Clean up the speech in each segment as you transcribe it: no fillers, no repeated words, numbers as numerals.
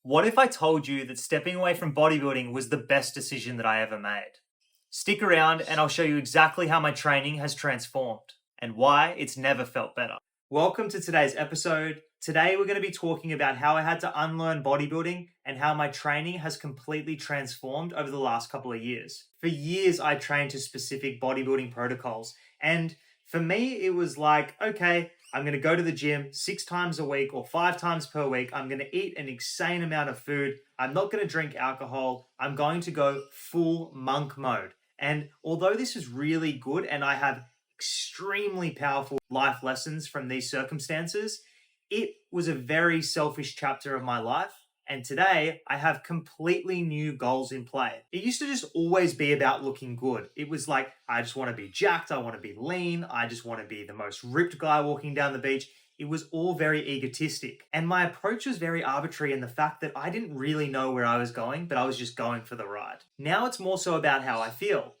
What if I told you that stepping away from bodybuilding was the best decision that I ever made? Stick around and I'll show you exactly how my training has transformed and why it's never felt better. Welcome to today's episode. Today we're going to be talking about how I had to unlearn bodybuilding and how my training has completely transformed over the last couple of years. For years I trained to specific bodybuilding protocols, and for me it was like, okay, I'm going to go to the gym 6 times a week or 5 times per week. I'm going to eat an insane amount of food. I'm not going to drink alcohol. I'm going to go full monk mode. And although this is really good and I have extremely powerful life lessons from these circumstances, it was a very selfish chapter of my life. And today I have completely new goals in play. It used to just always be about looking good. It was like, I just want to be jacked. I want to be lean. I just want to be the most ripped guy walking down the beach. It was all very egotistic. And my approach was very arbitrary in the fact that I didn't really know where I was going, but I was just going for the ride. Now it's more so about how I feel.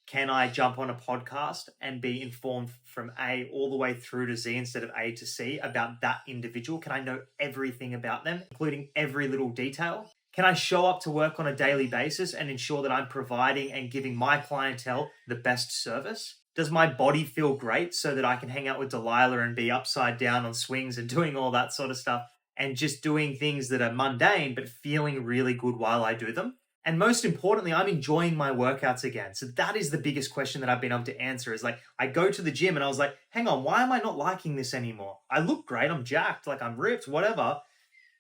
Can I jump on a podcast and be informed from A all the way through to Z instead of A to C about that individual? Can I know everything about them, including every little detail? Can I show up to work on a daily basis and ensure that I'm providing and giving my clientele the best service? Does my body feel great so that I can hang out with Delilah and be upside down on swings and doing all that sort of stuff and just doing things that are mundane but feeling really good while I do them? And most importantly, I'm enjoying my workouts again. So that is the biggest question that I've been able to answer is like, I go to the gym and I was like, hang on, why am I not liking this anymore? I look great, I'm jacked, like I'm ripped, whatever,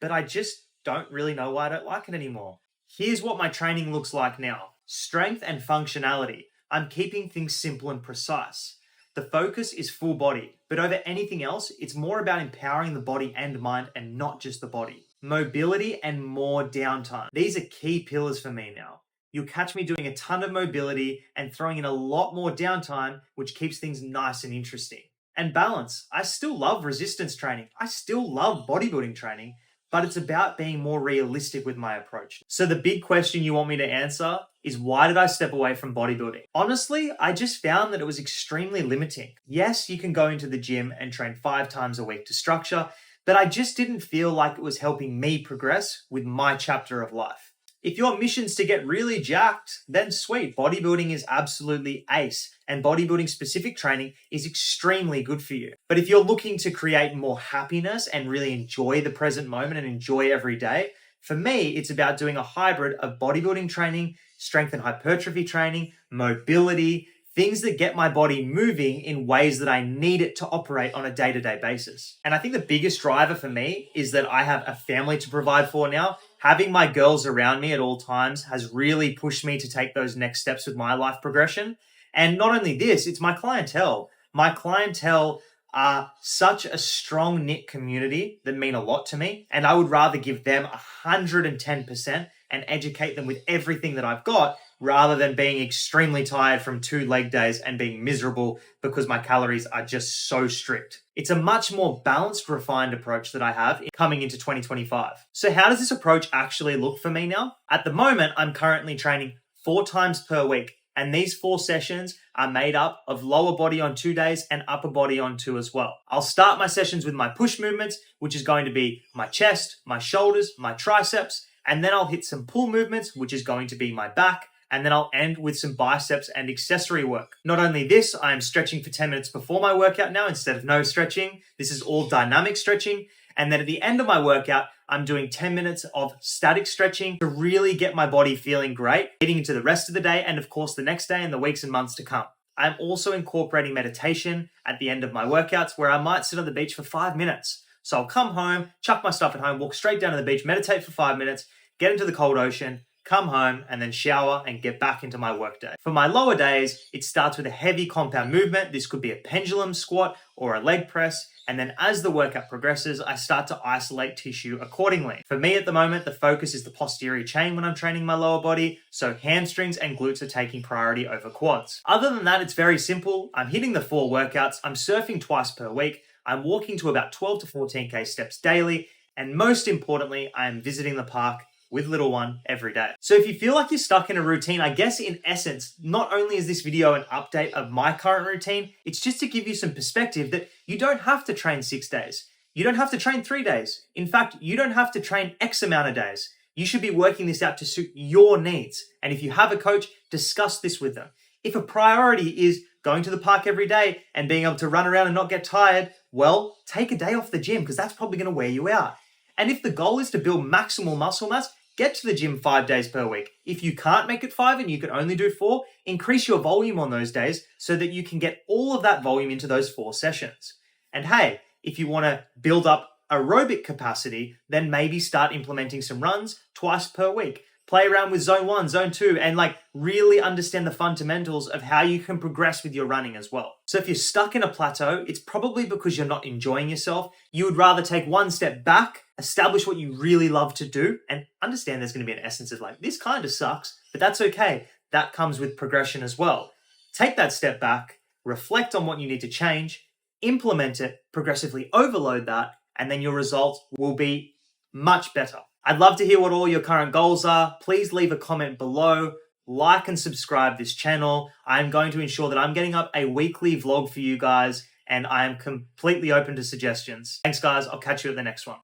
but I just don't really know why I don't like it anymore. Here's what my training looks like now. Strength and functionality. I'm keeping things simple and precise. The focus is full body, but over anything else, it's more about empowering the body and mind and not just the body. Mobility and more downtime. These are key pillars for me now. You'll catch me doing a ton of mobility and throwing in a lot more downtime, which keeps things nice and interesting. And balance. I still love resistance training. I still love bodybuilding training, but it's about being more realistic with my approach. So the big question you want me to answer is, why did I step away from bodybuilding? Honestly, I just found that it was extremely limiting. Yes, you can go into the gym and train 5 times a week to structure, but I just didn't feel like it was helping me progress with my chapter of life. If your mission's to get really jacked, then sweet, bodybuilding is absolutely ace, and bodybuilding specific training is extremely good for you. But if you're looking to create more happiness and really enjoy the present moment and enjoy every day, for me, it's about doing a hybrid of bodybuilding training, strength and hypertrophy training, mobility, things that get my body moving in ways that I need it to operate on a day-to-day basis. And I think the biggest driver for me is that I have a family to provide for now. Having my girls around me at all times has really pushed me to take those next steps with my life progression. And not only this, it's my clientele. My clientele are such a strong knit community that mean a lot to me. And I would rather give them 110% and educate them with everything that I've got, rather than being extremely tired from 2 leg days and being miserable because my calories are just so strict. It's a much more balanced, refined approach that I have coming into 2025. So how does this approach actually look for me now? At the moment, I'm currently training 4 times per week, and these 4 sessions are made up of lower body on 2 days and upper body on 2 as well. I'll start my sessions with my push movements, which is going to be my chest, my shoulders, my triceps, and then I'll hit some pull movements, which is going to be my back, and then I'll end with some biceps and accessory work. Not only this, I am stretching for 10 minutes before my workout now instead of no stretching. This is all dynamic stretching. And then at the end of my workout, I'm doing 10 minutes of static stretching to really get my body feeling great, leading into the rest of the day and of course the next day and the weeks and months to come. I'm also incorporating meditation at the end of my workouts, where I might sit on the beach for 5 minutes. So I'll come home, chuck my stuff at home, walk straight down to the beach, meditate for 5 minutes, get into the cold ocean, come home, and then shower and get back into my workday. For my lower days, it starts with a heavy compound movement. This could be a pendulum squat or a leg press. And then as the workout progresses, I start to isolate tissue accordingly. For me at the moment, the focus is the posterior chain when I'm training my lower body. So hamstrings and glutes are taking priority over quads. Other than that, it's very simple. I'm hitting the 4 workouts. I'm surfing twice per week. I'm walking to about 12 to 14K steps daily. And most importantly, I am visiting the park with little one every day. So if you feel like you're stuck in a routine, I guess in essence, not only is this video an update of my current routine, it's just to give you some perspective that you don't have to train 6 days. You don't have to train 3 days. In fact, you don't have to train X amount of days. You should be working this out to suit your needs. And if you have a coach, discuss this with them. If a priority is going to the park every day and being able to run around and not get tired, well, take a day off the gym because that's probably going to wear you out. And if the goal is to build maximal muscle mass, get to the gym 5 days per week. If you can't make it 5 and you can only do 4, increase your volume on those days so that you can get all of that volume into those 4 sessions. And hey, if you want to build up aerobic capacity, then maybe start implementing some runs twice per week. Play around with zone 1, zone 2, and really understand the fundamentals of how you can progress with your running as well. So if you're stuck in a plateau, it's probably because you're not enjoying yourself. You would rather take one step back, establish what you really love to do, and understand there's going to be an essence of this kind of sucks, but that's okay. That comes with progression as well. Take that step back, reflect on what you need to change, implement it, progressively overload that, and then your results will be much better. I'd love to hear what all your current goals are. Please leave a comment below, like and subscribe this channel. I'm going to ensure that I'm getting up a weekly vlog for you guys, and I am completely open to suggestions. Thanks guys, I'll catch you at the next one.